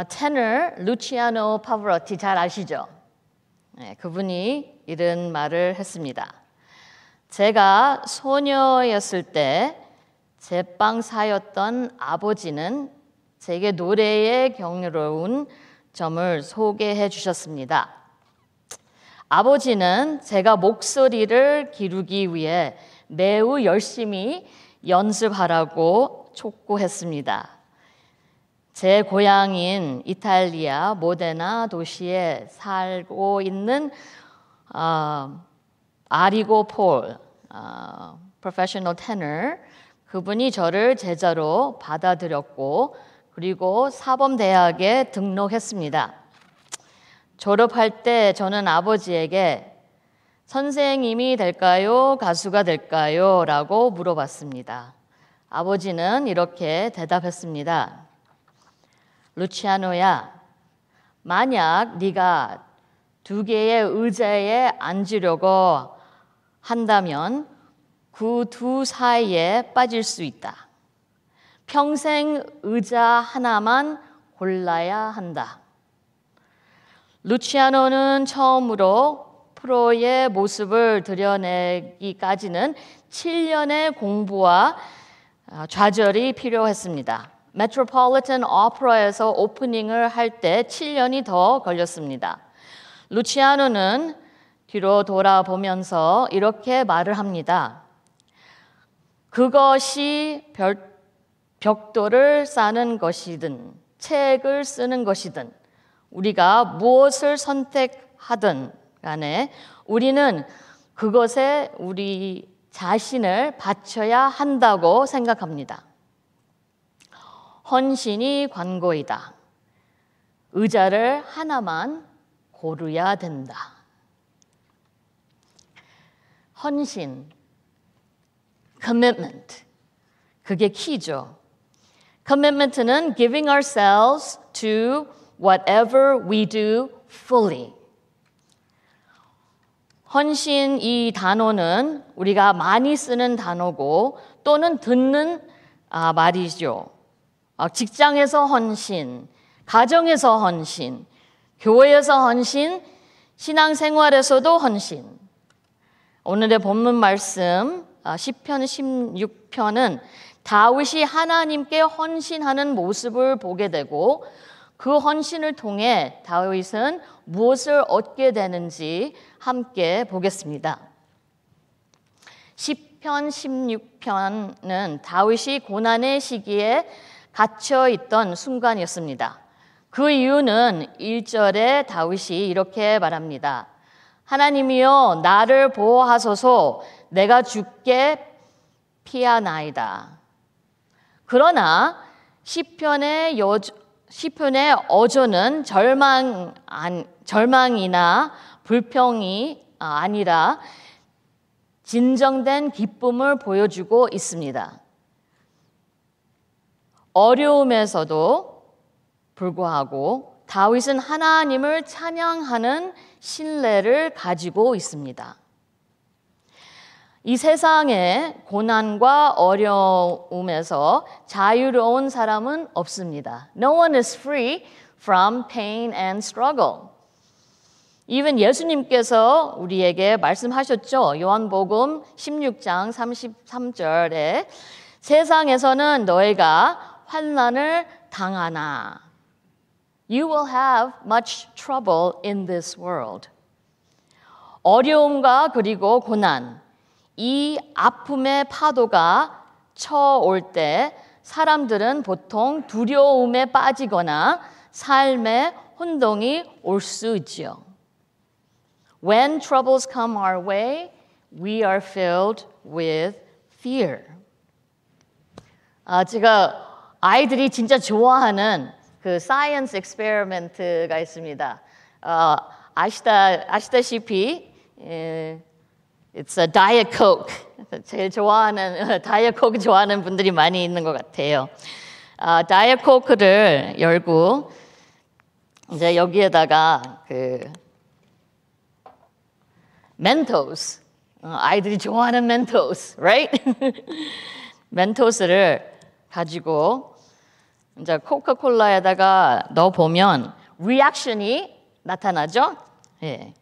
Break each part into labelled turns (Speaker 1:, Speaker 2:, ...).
Speaker 1: 테너 루치아노 파브로티 잘 아시죠? 네, 그분이 이런 말을 했습니다. 제가 소녀였을 때 제빵사였던 아버지는 제게 노래의 경이로운 점을 소개해 주셨습니다. 아버지는 제가 목소리를 기르기 위해 매우 열심히 연습하라고 촉구했습니다. 제 고향인 이탈리아 모데나 도시에 살고 있는 아리고 폴, 프로페셔널 테너, 그분이 저를 제자로 받아들였고 그리고 사범대학에 등록했습니다. 졸업할 때 저는 아버지에게 선생님이 될까요? 가수가 될까요? 라고 물어봤습니다. 아버지는 이렇게 대답했습니다. 루치아노야, 만약 네가 2개의 의자에 앉으려고 한다면 그 두 사이에 빠질 수 있다. 평생 의자 하나만 골라야 한다. 루치아노는 처음으로 프로의 모습을 드러내기까지는 7년의 공부와 좌절이 필요했습니다. 메트로폴리탄 오페라에서 오프닝을 할 때 7년이 더 걸렸습니다. 루치아노는 뒤로 돌아보면서 이렇게 말을 합니다. 그것이 벽돌을 쌓는 것이든 책을 쓰는 것이든 우리가 무엇을 선택하든 간에 우리는 그것에 우리 자신을 바쳐야 한다고 생각합니다. 헌신이 관고이다. 의자를 하나만 고르야 된다. 헌신, commitment, 그게 키죠. commitment는 giving ourselves to whatever we do fully. 헌신 이 단어는 우리가 많이 쓰는 단어고 또는 듣는 말이죠. 직장에서 헌신, 가정에서 헌신, 교회에서 헌신, 신앙생활에서도 헌신. 오늘의 본문 말씀 시편 16편은 다윗이 하나님께 헌신하는 모습을 보게 되고 그 헌신을 통해 다윗은 무엇을 얻게 되는지 함께 보겠습니다. 시편 16편은 다윗이 고난의 시기에 갇혀 있던 순간이었습니다. 그 이유는 1절에 다윗이 이렇게 말합니다. 하나님이여 나를 보호하소서 내가 죽게 피하나이다. 그러나 시편의 어조는 절망이나 불평이 아니라 진정된 기쁨을 보여주고 있습니다. 어려움에서도 불구하고 다윗은 하나님을 찬양하는 신뢰를 가지고 있습니다. 이 세상의 고난과 어려움에서 자유로운 사람은 없습니다. No one is free from pain and struggle. even 예수님께서 우리에게 말씀하셨죠. 요한복음 16장 33절에 세상에서는 너희가 환난을 당하나 You will have much trouble in this world. 어려움과 그리고 고난, 이 아픔의 파도가 쳐올 때 사람들은 보통 두려움에 빠지거나 삶의 혼동이 올 수 있지요. When troubles come our way, we are filled with fear. 제가 아이들이 진짜 좋아하는 사이언스 익스페리먼트가 있습니다. 아시다시피 It's a Diet Coke. 제일 좋아하는 Diet Coke 좋아하는 분들이 많이 있는 것 같아요. Diet Coke를 열고 이제 여기에다가 멘토스, 아이들이 좋아하는 멘토스, right? 멘토스를 가지고 이제 코카콜라에다가 넣어 보면 리액션이 나타나죠. 예.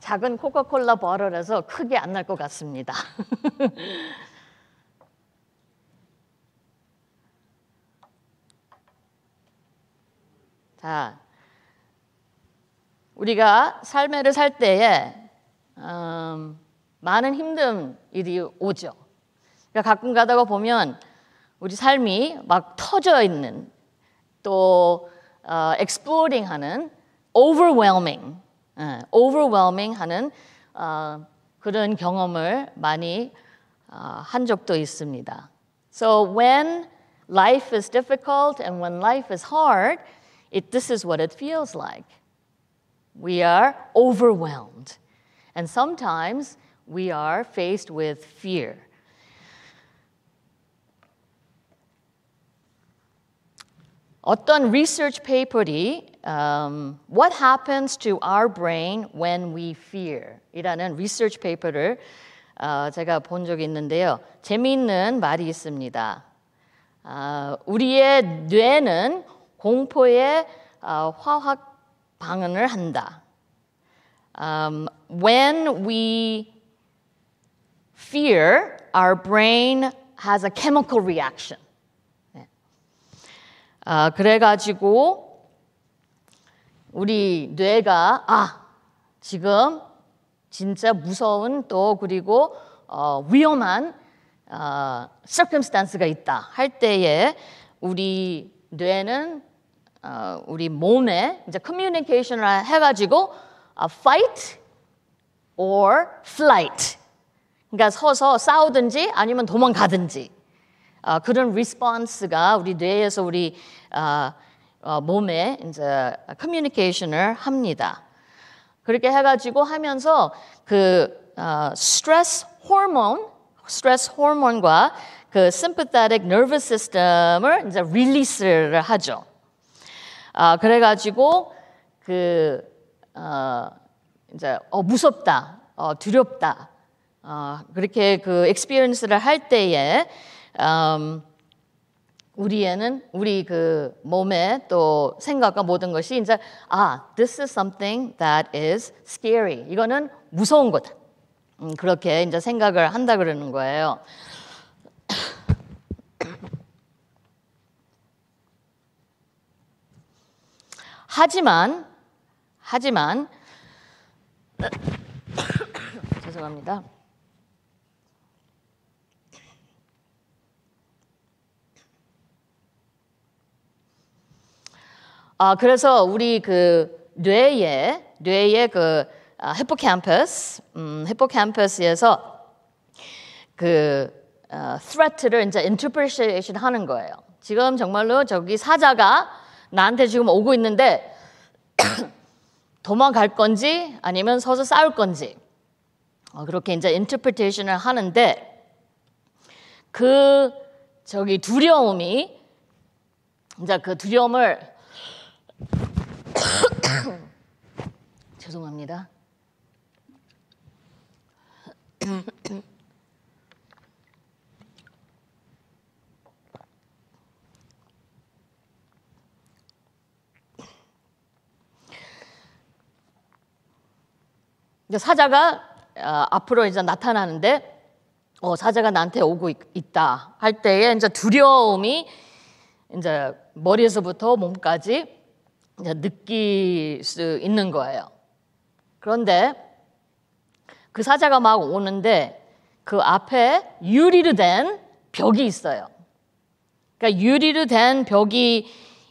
Speaker 1: 작은 코카콜라 버럴에서 크게 안 날 것 같습니다. 자, 우리가 삶을 살 때에 많은 힘든 일이 오죠. 그러니까 가끔 가다가 보면 우리 삶이 막 터져 있는 또 exploding 하는 overwhelming 하는 그런 경험을 많이 한 적도 있습니다. So when life is difficult and when life is hard, this is what it feels like. We are overwhelmed. And sometimes we are faced with fear. 어떤 research paper이 What happens to our brain when we fear? 이라는 research paper를 제가 본 적이 있는데요. 재미있는 말이 있습니다. 우리의 뇌는 공포에 화학 반응을 한다. When we fear, our brain has a chemical reaction. 그래가지고 우리 뇌가 지금 진짜 무서운 또 그리고 위험한 circumstance가 있다 할 때에 우리 뇌는 우리 몸에 이제 communication을 해가지고 fight or flight. 그러니까 서서 싸우든지 아니면 도망가든지 그런 response가 우리 뇌에서 우리 몸에 이제 communication을 합니다. 그렇게 해가지고 하면서 그 스트레스 호르몬과 그 sympathetic nervous system을 이제 릴리스를 하죠. 그래가지고 그 이제 무섭다, 두렵다 그렇게 그 experience를 할 때에 우리 그 몸에 또 생각과 모든 것이 이제 this is something that is scary. 이거는 무서운 거다. 그렇게 이제 생각을 한다 그러는 거예요. 하지만 죄송합니다. 그래서 우리 그 뇌의 그 히포캠퍼스에서 그 threat를 이제 interpretation 하는 거예요. 지금 정말로 저기 사자가 나한테 지금 오고 있는데 도망갈 건지 아니면 서서 싸울 건지 그렇게 이제 interpretation을 하는데 그 저기 두려움이 이제 그 두려움을 죄송합니다. 이제 사자가 앞으로 이제 나타나는데 사자가 나한테 오고 있다 할 때에 이제 두려움이 이제 머리에서부터 몸까지 이제 느낄 수 있는 거예요. 그런데 그 사자가 막 오는데 그 앞에 유리로 된 벽이 있어요. 그러니까 유리로 된 벽이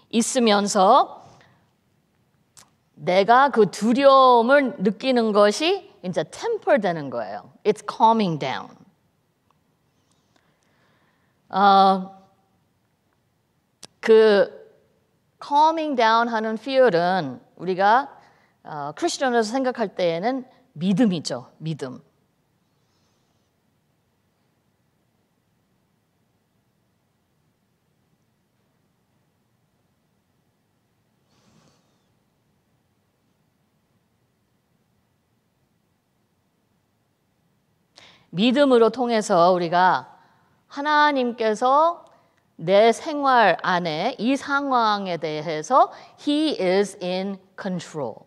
Speaker 1: 있으면서 내가 그 두려움을 느끼는 것이 이제 temper 되는 거예요. It's calming down. 그 calming down 하는 fear은 우리가 크리스천으로서 생각할 때에는 믿음이죠. 믿음. 믿음으로 통해서 우리가 하나님께서 내 생활 안에 이 상황에 대해서 He is in control.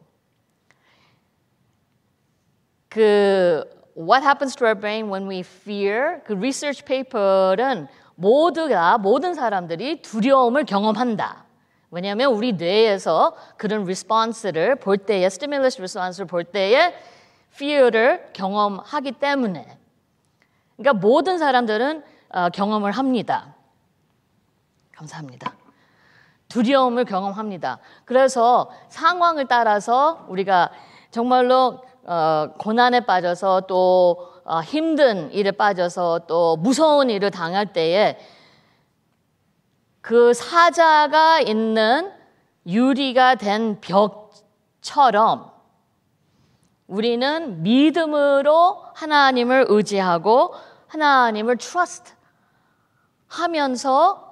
Speaker 1: What happens to our brain when we fear? 그 리서치 페이퍼는 모든 사람들이 두려움을 경험한다. 왜냐하면 우리 뇌에서 그런 리스폰스를 볼 때에, 스티뮬러스 리스폰스를 볼 때에 fear를 경험하기 때문에. 그러니까 모든 사람들은 경험을 합니다. 감사합니다. 두려움을 경험합니다. 그래서 상황을 따라서 우리가 정말로 고난에 빠져서 또 힘든 일에 빠져서 또 무서운 일을 당할 때에 그 사자가 있는 유리가 된 벽처럼 우리는 믿음으로 하나님을 의지하고 하나님을 trust 하면서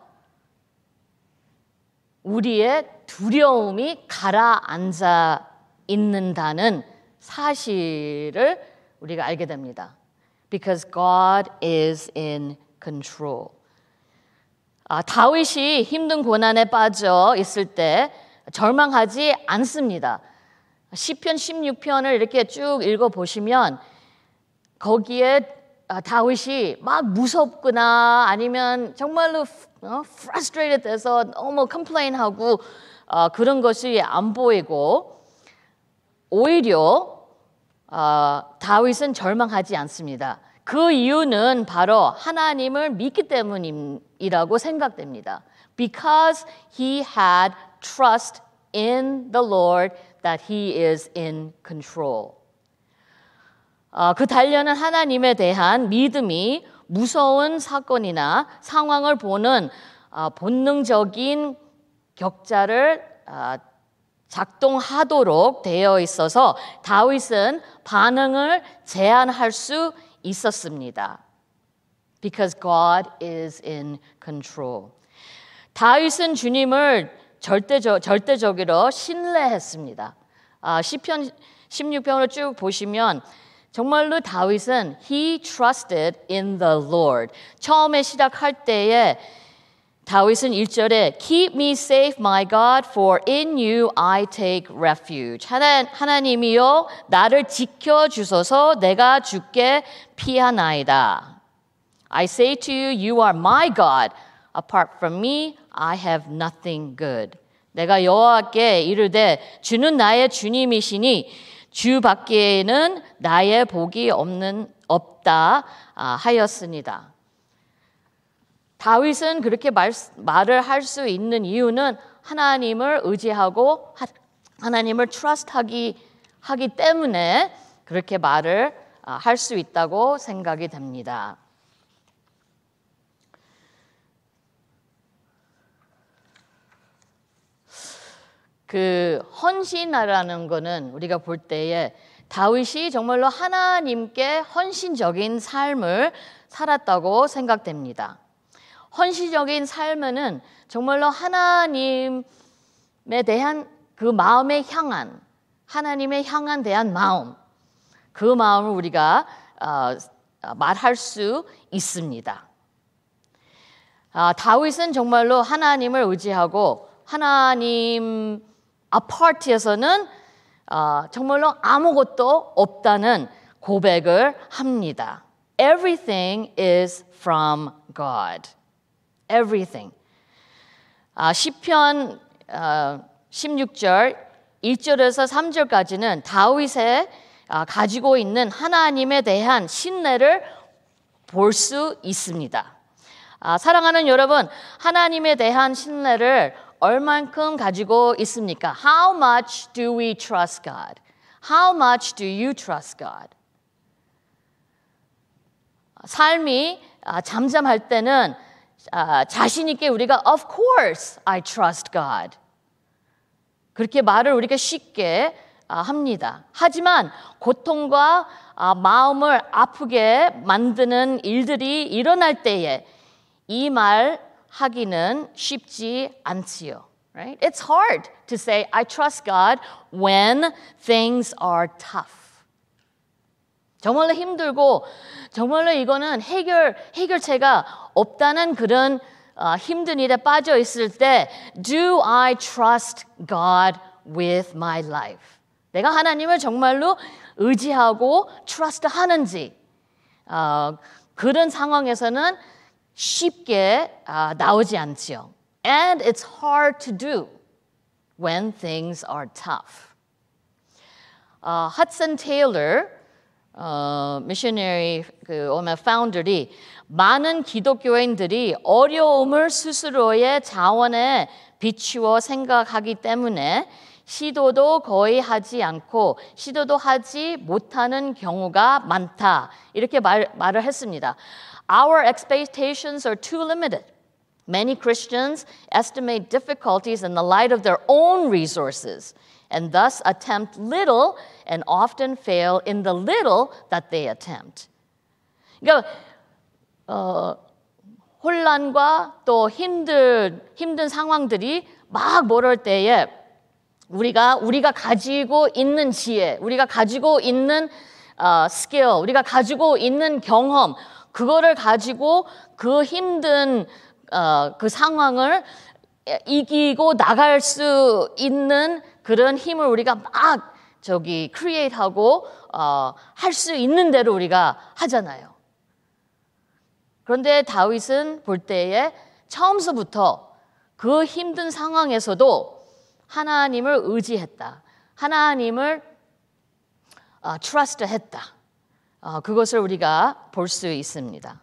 Speaker 1: 우리의 두려움이 가라앉아 있는다는 사실을 우리가 알게 됩니다. Because God is in control. 다윗이 힘든 고난에 빠져 있을 때 절망하지 않습니다. 시편 16편을 이렇게 쭉 읽어보시면 거기에 다윗이 막 무섭거나 아니면 정말로 frustrated 돼서 너무 complain하고 그런 것이 안 보이고 오히려 다윗은 절망하지 않습니다. 그 이유는 바로 하나님을 믿기 때문이라고 생각됩니다. Because he had trust in the Lord that he is in control. 그 단련은 하나님에 대한 믿음이 무서운 사건이나 상황을 보는 본능적인 격자를 작동하도록 되어 있어서 다윗은 반응을 제한할 수 있었습니다. Because God is in control. 다윗은 주님을 절대적으로 신뢰했습니다. 시편 16편을 쭉 보시면 정말로 다윗은 he trusted in the Lord. 처음에 시작할 때에 다윗은 1절에 Keep me safe, my God, for in you I take refuge. 하나님이여 나를 지켜주소서 내가 주께 피하나이다. I say to you, you are my God. Apart from me, I have nothing good. 내가 여호와께 이르되 주는 나의 주님이시니 주 밖에는 나의 복이 없다 하였습니다. 다윗은 그렇게 말을 할 수 있는 이유는 하나님을 의지하고 하나님을 trust하기 때문에 그렇게 말을 할 수 있다고 생각이 됩니다. 그 헌신이라는 거는 우리가 볼 때에 다윗이 정말로 하나님께 헌신적인 삶을 살았다고 생각됩니다. 헌신적인 삶은 정말로 하나님에 대한 그 마음에 향한 하나님에 향한 대한 마음, 그 마음을 우리가 말할 수 있습니다. 다윗은 정말로 하나님을 의지하고 하나님 아파트에서는 정말로 아무것도 없다는 고백을 합니다. Everything is from God. Everything. 시편 16절 1절에서 3절까지는 다윗의 가지고 있는 하나님에 대한 신뢰를 볼 수 있습니다. 사랑하는 여러분, 하나님에 대한 신뢰를 얼만큼 가지고 있습니까? How much do we trust God? How much do you trust God? 삶이 잠잠할 때는 자신 있게 우리가 Of course I trust God. 그렇게 말을 우리가 쉽게 합니다. 하지만 고통과 마음을 아프게 만드는 일들이 일어날 때에 이 말 하기는 쉽지 않지요. Right? It's hard to say I trust God when things are tough. 정말로 힘들고 정말로 이거는 해결책가 없다는 그런 힘든 일에 빠져 있을 때 Do I trust God with my life? 내가 하나님을 정말로 의지하고 trust 하는지 그런 상황에서는 쉽게 나오지 않지요. And it's hard to do when things are tough. Hudson Taylor 미셔너리 파운더리 많은 기독교인들이 어려움을 스스로의 자원에 비추어 생각하기 때문에 시도도 거의 하지 않고 시도도 하지 못하는 경우가 많다. 이렇게 말을 했습니다. Our expectations are too limited. Many Christians estimate difficulties in the light of their own resources and thus attempt little and often fail in the little that they attempt. 그러니까 혼란과 또 힘든 상황들이 막 몰아올 때에 우리가 가지고 있는 지혜, 우리가 가지고 있는 스킬, 우리가 가지고 있는 경험, 그거를 가지고 그 힘든 그 상황을 이기고 나갈 수 있는 그런 힘을 우리가 막 크리에이트하고 할 수 있는 대로 우리가 하잖아요. 그런데 다윗은 볼 때에 처음서부터 그 힘든 상황에서도 하나님을 의지했다. 하나님을 trust했다. 그것을 우리가 볼 수 있습니다.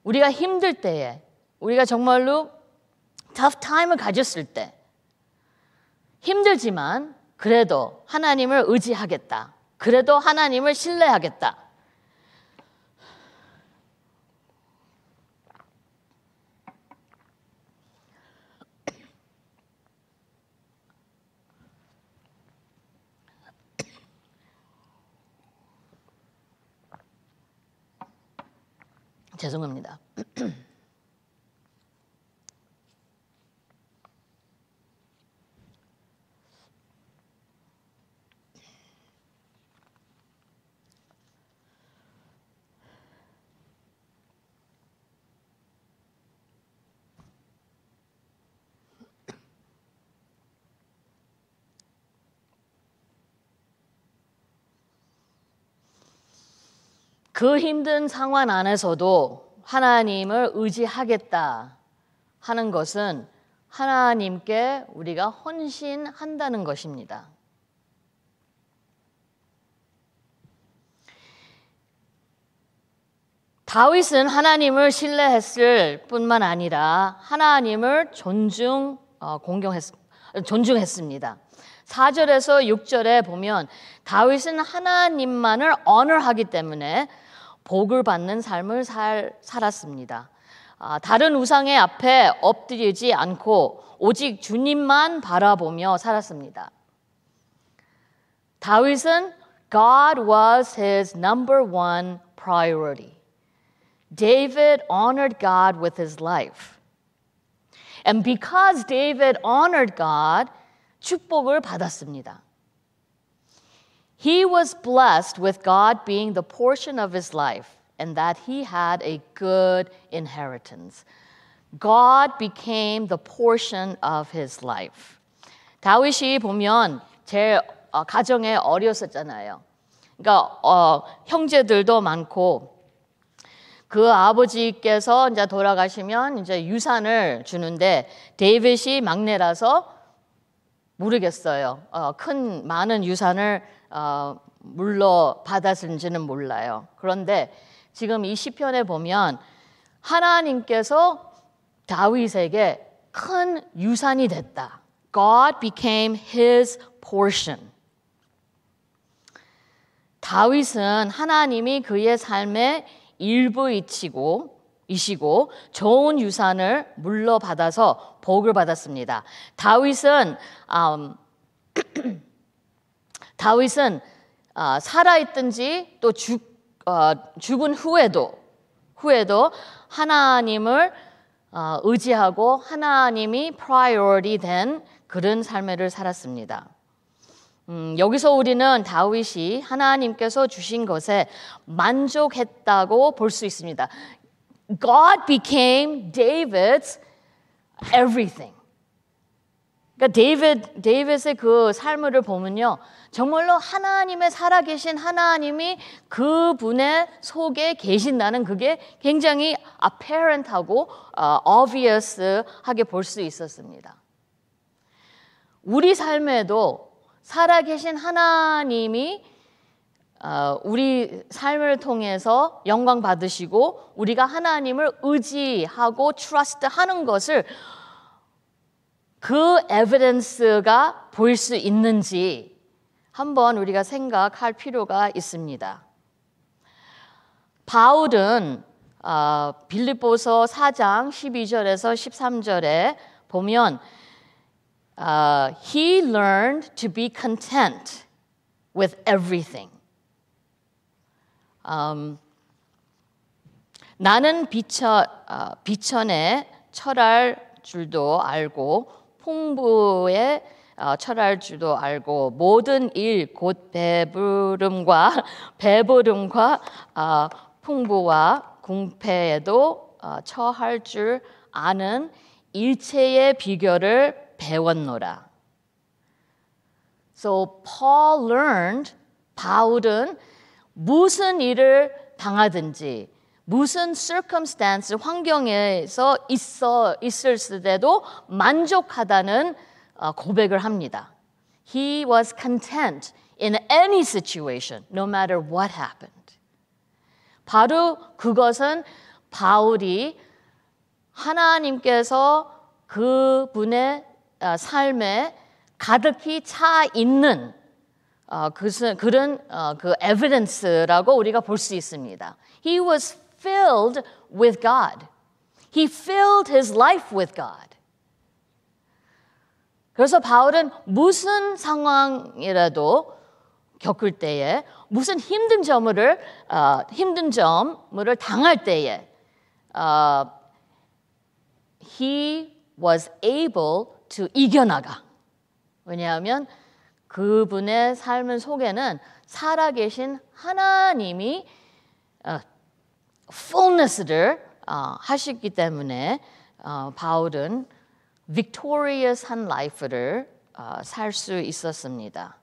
Speaker 1: 우리가 힘들 때에 우리가 정말로 tough time을 가졌을 때 힘들지만 그래도 하나님을 의지하겠다. 그래도 하나님을 신뢰하겠다. 죄송합니다. 그 힘든 상황 안에서도 하나님을 의지하겠다 하는 것은 하나님께 우리가 헌신한다는 것입니다. 다윗은 하나님을 신뢰했을 뿐만 아니라 하나님을 존중했습니다. 4절에서 6절에 보면 다윗은 하나님만을 honor하기 때문에 복을 받는 삶을 살았습니다. 다른 우상의 앞에 엎드리지 않고 오직 주님만 바라보며 살았습니다. 다윗은 God was his number one priority. David honored God with his life. And because David honored God, 축복을 받았습니다. He was blessed with God being the portion of his life and that he had a good inheritance. God became the portion of his life. 다윗이 보면 제 가정에 어렸었잖아요. 그러니까 형제들도 많고 그 아버지께서 이제 돌아가시면 이제 유산을 주는데 데이빗이 막내라서 모르겠어요. 많은 유산을 물러받았는지는 몰라요. 그런데 지금 이 시편에 보면 하나님께서 다윗에게 큰 유산이 됐다. God became his portion. 다윗은 하나님이 그의 삶의 일부이시고 좋은 유산을 물러받아서 복을 받았습니다. 다윗은 살아있든지 또 죽은 후에도 하나님을 의지하고 하나님이 priority 된 그런 삶을 살았습니다. 여기서 우리는 다윗이 하나님께서 주신 것에 만족했다고 볼 수 있습니다. God became David's everything. 그러니까 데이빗의 그 삶을 보면요, 정말로 하나님의 살아계신 하나님이 그분의 속에 계신다는 그게 굉장히 apparent하고 obvious하게 볼 수 있었습니다. 우리 삶에도 살아계신 하나님이 우리 삶을 통해서 영광 받으시고 우리가 하나님을 의지하고 trust하는 것을 그 에비던스가 보일 수 있는지 한번 우리가 생각할 필요가 있습니다. 바울은 빌립보서 4장 12절에서 13절에 보면 He learned to be content with everything. 나는 비천에 철할 줄도 알고 풍부에 철할 줄도 알고 모든 일 곧 배부름과 풍부와 궁패에도 처할 줄 아는 일체의 비결을 배웠노라. So Paul learned, 바울은 무슨 일을 당하든지 무슨 circumstance, 환경에서 있을 때도 만족하다는 고백을 합니다. He was content in any situation, no matter what happened. 바로 그것은 바울이 하나님께서 그분의 삶에 가득히 차 있는 그런 그 evidence라고 우리가 볼 수 있습니다. He was filled with God. He filled his life with God. 그래서 바울은 무슨 상황이라도 겪을 때에 무슨 힘든 점을 당할 때에 he was able to 이겨나가. 왜냐하면 그분의 삶의 속에는 살아계신 하나님이 fullness를 하셨기 때문에 바울은 victorious한 life를 살 수 있었습니다.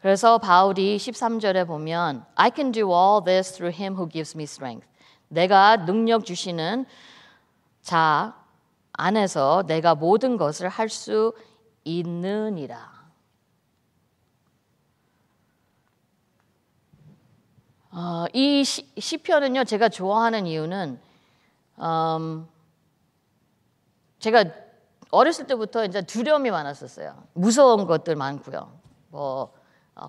Speaker 1: 그래서 바울이 13절에 보면 I can do all this through him who gives me strength. 내가 능력 주시는 자 안에서 내가 모든 것을 할 수 있느니라. 이 시편은요, 제가 좋아하는 이유는 제가 어렸을 때부터 이제 두려움이 많았었어요. 무서운 것들 많고요. 뭐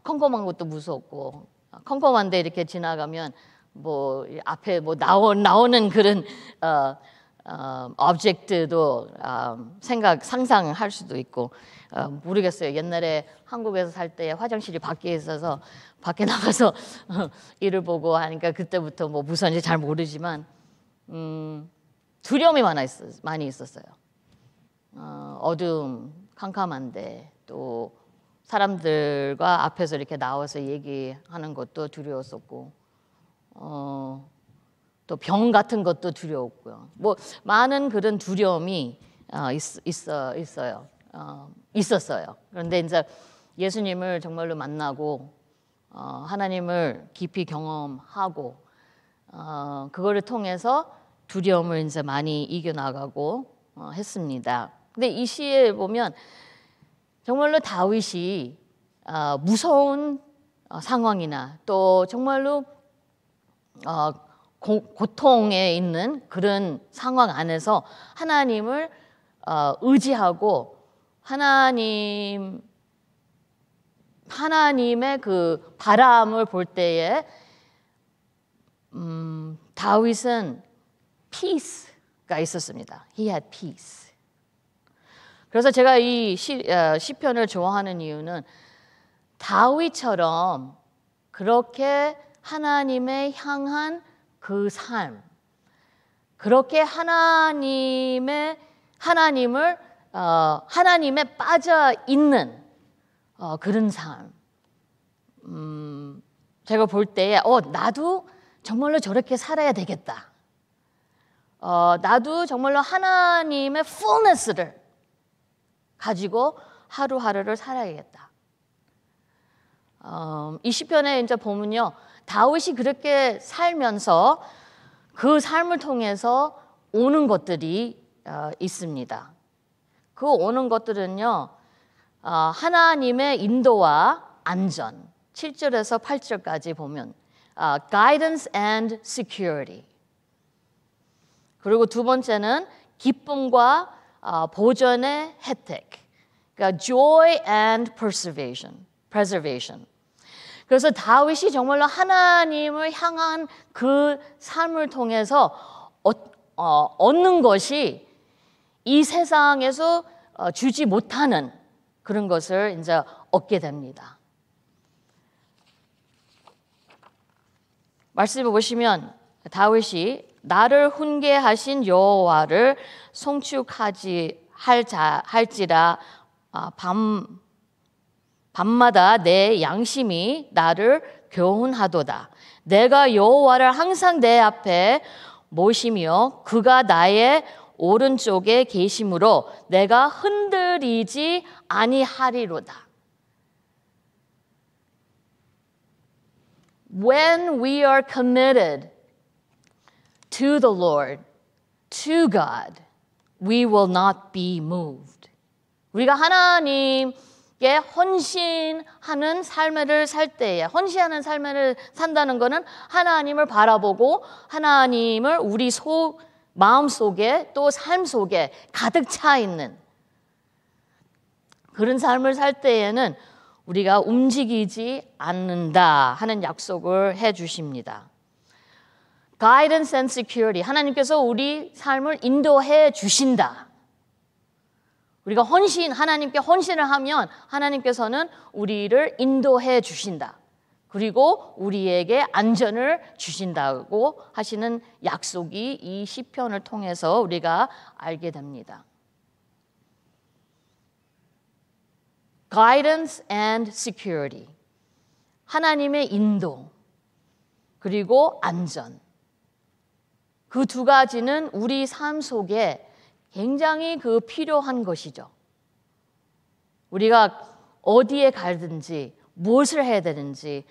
Speaker 1: 컴컴한 것도 무섭고 컴컴한데 이렇게 지나가면 뭐 앞에 뭐 나오는 그런 오브젝트도 상상할 수도 있고 모르겠어요. 옛날에 한국에서 살 때 화장실이 밖에 있어서 밖에 나가서 일을 보고 하니까 그때부터 뭐 무서운지 잘 모르지만 두려움이 많이 있었어요. 어두움, 캄캄한데 또 사람들과 앞에서 이렇게 나와서 얘기하는 것도 두려웠었고 또 병 같은 것도 두려웠고요. 뭐 많은 그런 두려움이 있었어요. 그런데 이제 예수님을 정말로 만나고 하나님을 깊이 경험하고 그거를 통해서 두려움을 이제 많이 이겨나가고 했습니다. 근데 이 시에 보면 정말로 다윗이 무서운 상황이나 또 정말로 고통에 있는 그런 상황 안에서 하나님을 의지하고 하나님의 그 바람을 볼 때에 다윗은 peace가 있었습니다. He had peace. 그래서 제가 이 시편을 좋아하는 이유는 다윗처럼 그렇게 하나님의 향한 그 삶, 그렇게 하나님에 빠져 있는 그런 삶. 제가 볼 때에 나도 정말로 저렇게 살아야 되겠다. 나도 정말로 하나님의 fullness를 가지고 하루하루를 살아야겠다. 이 시편에 이제 보면요, 다윗이 그렇게 살면서 그 삶을 통해서 오는 것들이 있습니다. 그 오는 것들은요, 하나님의 인도와 안전, 7절에서 8절까지 보면 guidance and security. 그리고 두 번째는 기쁨과 보전의 혜택, 그러니까 joy and preservation. 그래서 다윗이 정말로 하나님을 향한 그 삶을 통해서 얻는 것이 이 세상에서 주지 못하는 그런 것을 이제 얻게 됩니다. 말씀을 보시면 다윗이 나를 훈계하신 여호와를 송축할지라 밤마다 내 양심이 나를 교훈하도다. 내가 여호와를 항상 내 앞에 모시며 그가 나의 오른쪽에 계심으로 내가 흔들리지 아니하리로다. When we are committed to the Lord, to God, we will not be moved. 우리가 하나님께 헌신하는 삶을 살 때에, 헌신하는 삶을 산다는 것은 하나님을 바라보고 하나님을 우리 마음 속에 또 삶 속에 가득 차 있는 그런 삶을 살 때에는 우리가 움직이지 않는다 하는 약속을 해 주십니다. Guidance and security. 하나님께서 우리 삶을 인도해 주신다. 우리가 하나님께 헌신을 하면 하나님께서는 우리를 인도해 주신다. 그리고 우리에게 안전을 주신다고 하시는 약속이 이 시편을 통해서 우리가 알게 됩니다. Guidance and security. 하나님의 인도 그리고 안전. 그 두 가지는 우리 삶 속에 굉장히 필요한 것이죠. 우리가 어디에 가든지 무엇을 해야 되는지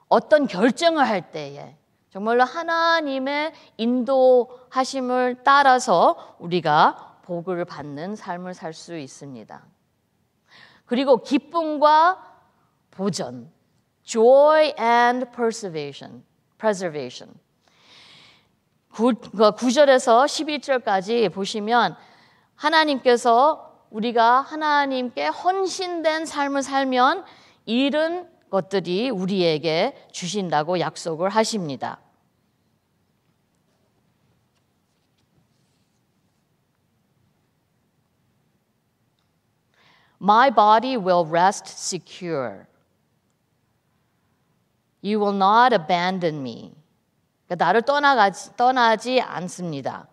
Speaker 1: 어떤 결정을 할 때에 정말로 하나님의 인도하심을 따라서 우리가 복을 받는 삶을 살 수 있습니다. 그리고 기쁨과 보전, joy and preservation. 9절에서 11절까지 보시면 하나님께서 우리가 하나님께 헌신된 삶을 살면 이런 것들이 우리에게 주신다고 약속을 하십니다. My body will rest secure. You will not abandon me. 그러니까 나를 떠나지 않습니다.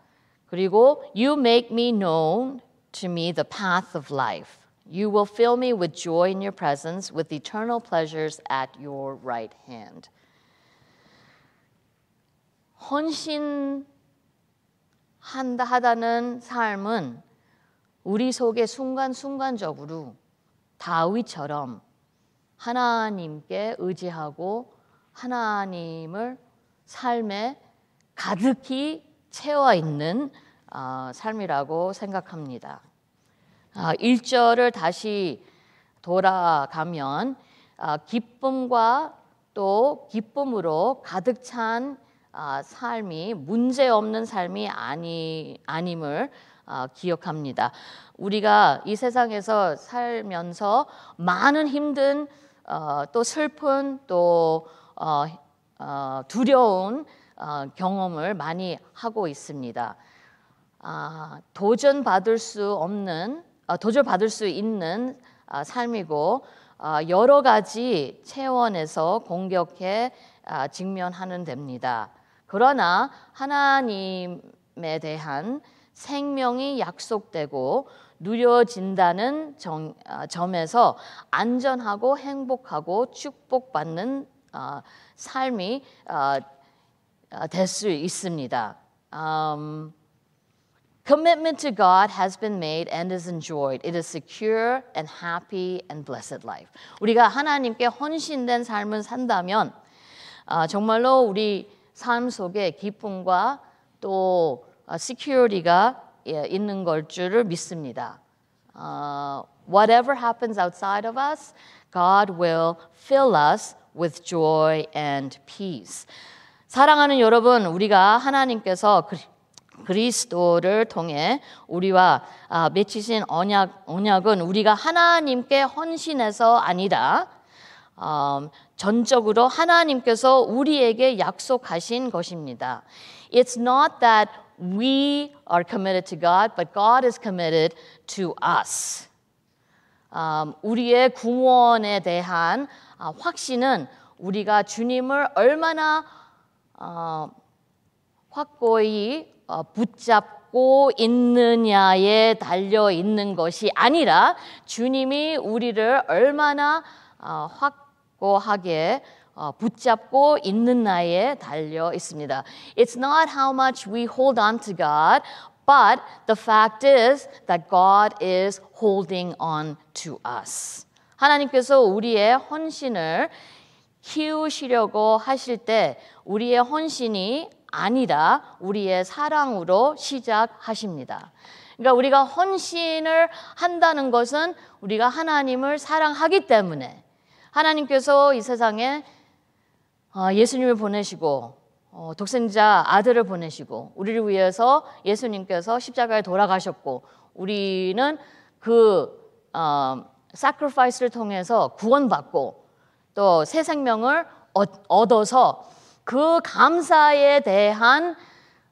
Speaker 1: 그리고 You make me known to me the path of life. You will fill me with joy in your presence, with eternal pleasures at your right hand. 헌신하다는 삶은 우리 속에 순간순간적으로 다윗처럼 하나님께 의지하고 하나님을 삶에 가득히 채워 있는 삶이라고 생각합니다. 1절을 다시 돌아가면 기쁨과 또 기쁨으로 가득 찬 삶이 문제없는 삶이 아님을 기억합니다. 우리가 이 세상에서 살면서 많은 힘든 또 슬픈 또 두려운 경험을 많이 하고 있습니다. 도전받을 수 있는 삶이고 여러 가지 차원에서 공격에 직면하는 됩니다. 그러나 하나님에 대한 생명이 약속되고 누려진다는 점에서 안전하고 행복하고 축복받는 삶이 될 수 있습니다. Commitment to God has been made and is enjoyed. It is secure and happy and blessed life. 우리가 하나님께 헌신된 삶을 산다면 정말로 우리 삶 속에 기쁨과 또 security가 있는 걸 줄을 믿습니다. Whatever happens outside of us, God will fill us with joy and peace. 사랑하는 여러분, 우리가 하나님께서 그리스도를 통해 우리와 맺으신 언약은 우리가 하나님께 헌신해서 아니라 전적으로 하나님께서 우리에게 약속하신 것입니다. It's not that we are committed to God, but God is committed to us. 우리의 구원에 대한 확신은 우리가 주님을 얼마나 확고히 붙잡고 있느냐에 달려 있는 것이 아니라 주님이 우리를 얼마나 확고하게 붙잡고 있는 나에 달려 있습니다. It's not how much we hold on to God, but the fact is that God is holding on to us. 하나님께서 우리의 헌신을 키우시려고 하실 때 우리의 헌신이 아니라 우리의 사랑으로 시작하십니다. 그러니까 우리가 헌신을 한다는 것은 우리가 하나님을 사랑하기 때문에 하나님께서 이 세상에 예수님을 보내시고 독생자 아들을 보내시고 우리를 위해서 예수님께서 십자가에 돌아가셨고 우리는 그 sacrifice를 통해서 구원받고 또 새 생명을 얻어서 그 감사에 대한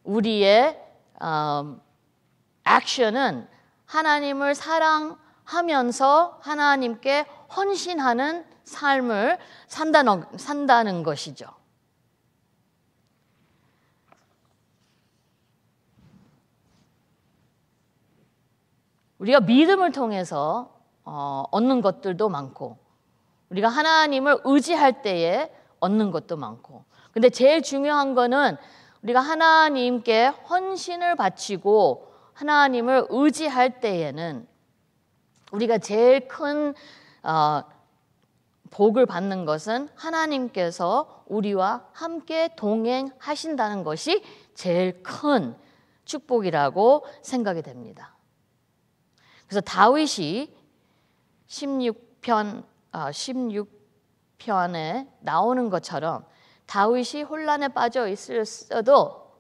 Speaker 1: 우리의 액션은 하나님을 사랑하면서 하나님께 헌신하는 삶을 산다는 것이죠. 우리가 믿음을 통해서 얻는 것들도 많고 우리가 하나님을 의지할 때에 얻는 것도 많고 근데 제일 중요한 거는 우리가 하나님께 헌신을 바치고 하나님을 의지할 때에는 우리가 제일 큰 복을 받는 것은 하나님께서 우리와 함께 동행하신다는 것이 제일 큰 축복이라고 생각이 됩니다. 그래서 다윗이 16편에 나오는 것처럼 다윗이 혼란에 빠져 있었어도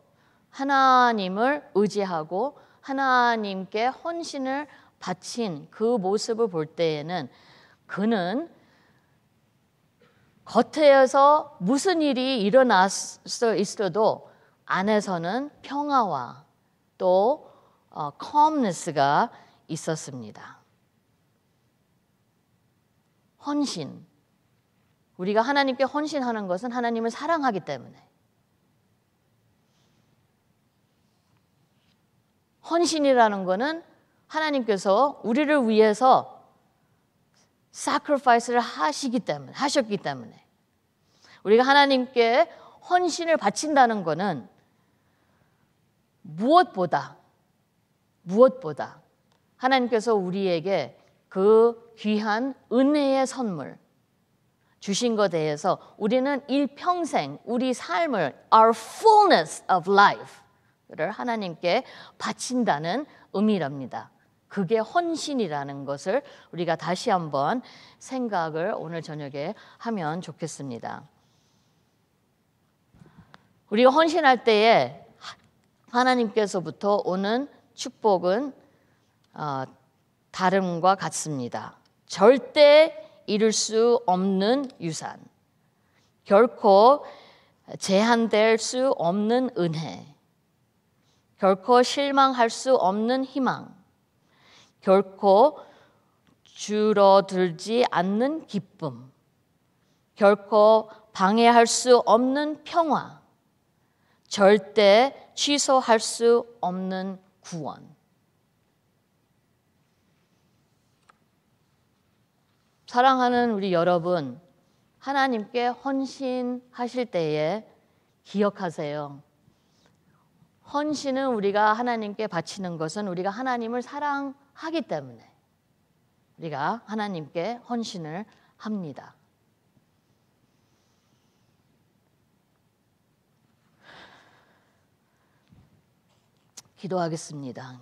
Speaker 1: 하나님을 의지하고 하나님께 헌신을 바친 그 모습을 볼 때에는 그는 겉에서 무슨 일이 일어났어 있어도 안에서는 평화와 또 calmness가 있었습니다. 헌신. 우리가 하나님께 헌신하는 것은 하나님을 사랑하기 때문에. 헌신이라는 것은 하나님께서 우리를 위해서 sacrifice를 하셨기 때문에 우리가 하나님께 헌신을 바친다는 것은 무엇보다 하나님께서 우리에게 그 귀한 은혜의 선물 주신 것에 대해서 우리는 일평생 우리 삶을 our fullness of life를 하나님께 바친다는 의미랍니다. 그게 헌신이라는 것을 우리가 다시 한번 생각을 오늘 저녁에 하면 좋겠습니다. 우리가 헌신할 때에 하나님께서부터 오는 축복은 다름과 같습니다. 절대 잃을 수 없는 유산, 결코 제한될 수 없는 은혜, 결코 실망할 수 없는 희망, 결코 줄어들지 않는 기쁨, 결코 방해할 수 없는 평화, 절대 취소할 수 없는 구원. 사랑하는 우리 여러분, 하나님께 헌신하실 때에 기억하세요. 헌신은 우리가 하나님께 바치는 것은 우리가 하나님을 사랑하기 때문에 우리가 하나님께 헌신을 합니다. 기도하겠습니다.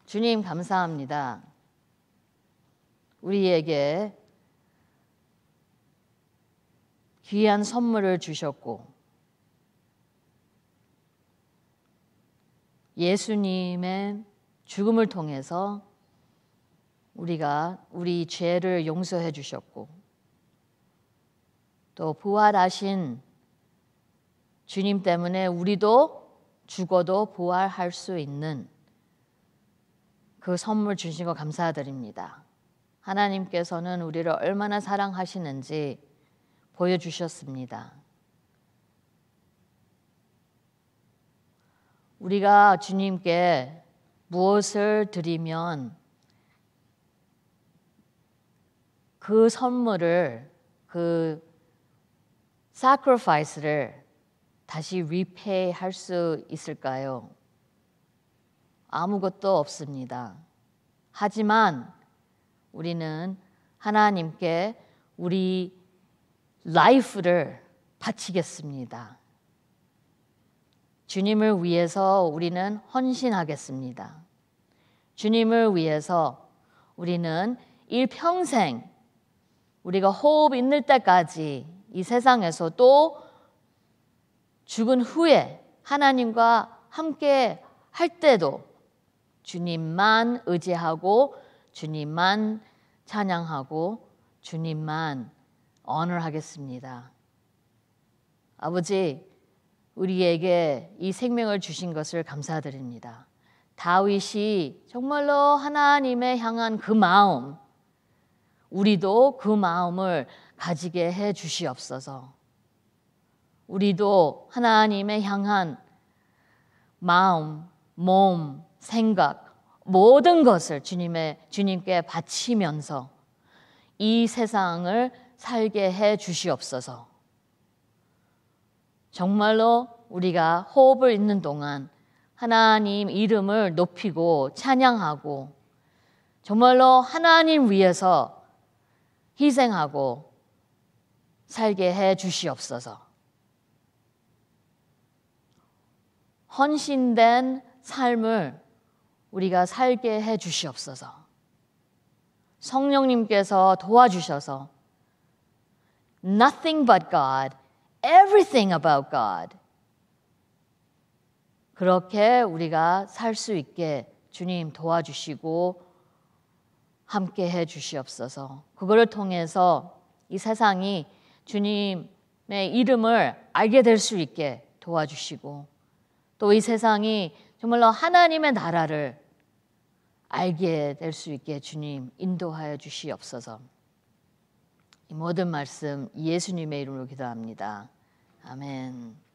Speaker 1: 주님 감사합니다. 우리에게 귀한 선물을 주셨고 예수님의 죽음을 통해서 우리가 우리 죄를 용서해 주셨고 또 부활하신 주님 때문에 우리도 죽어도 부활할 수 있는 그 선물 주신 거 감사드립니다. 하나님께서는 우리를 얼마나 사랑하시는지 보여주셨습니다. 우리가 주님께 무엇을 드리면 그 선물을, 그 sacrifice를 다시 repay 할 수 있을까요? 아무것도 없습니다. 하지만 우리는 하나님께 우리 life를 바치겠습니다. 주님을 위해서 우리는 헌신하겠습니다. 주님을 위해서 우리는 일평생 우리가 호흡 있는 때까지 이 세상에서 또 죽은 후에 하나님과 함께 할 때도 주님만 의지하고 주님만 찬양하고 주님만 honor하겠습니다. 아버지, 우리에게 이 생명을 주신 것을 감사드립니다. 다윗이 정말로 하나님의 향한 그 마음, 우리도 그 마음을 가지게 해 주시옵소서. 우리도 하나님의 향한 마음, 몸, 생각, 모든 것을 주님께 바치면서 이 세상을 살게 해 주시옵소서. 정말로 우리가 호흡을 있는 동안 하나님 이름을 높이고 찬양하고 정말로 하나님 위해서 희생하고 살게 해 주시옵소서. 헌신된 삶을 우리가 살게 해 주시옵소서. 성령님께서 도와주셔서 nothing but God, everything about God, 그렇게 우리가 살 수 있게 주님 도와주시고 함께 해 주시옵소서. 그거를 통해서 이 세상이 주님의 이름을 알게 될 수 있게 도와주시고 또 이 세상이 정말로 하나님의 나라를 알게 될 수 있게 주님 인도하여 주시옵소서. 이 모든 말씀 예수님의 이름으로 기도합니다. 아멘.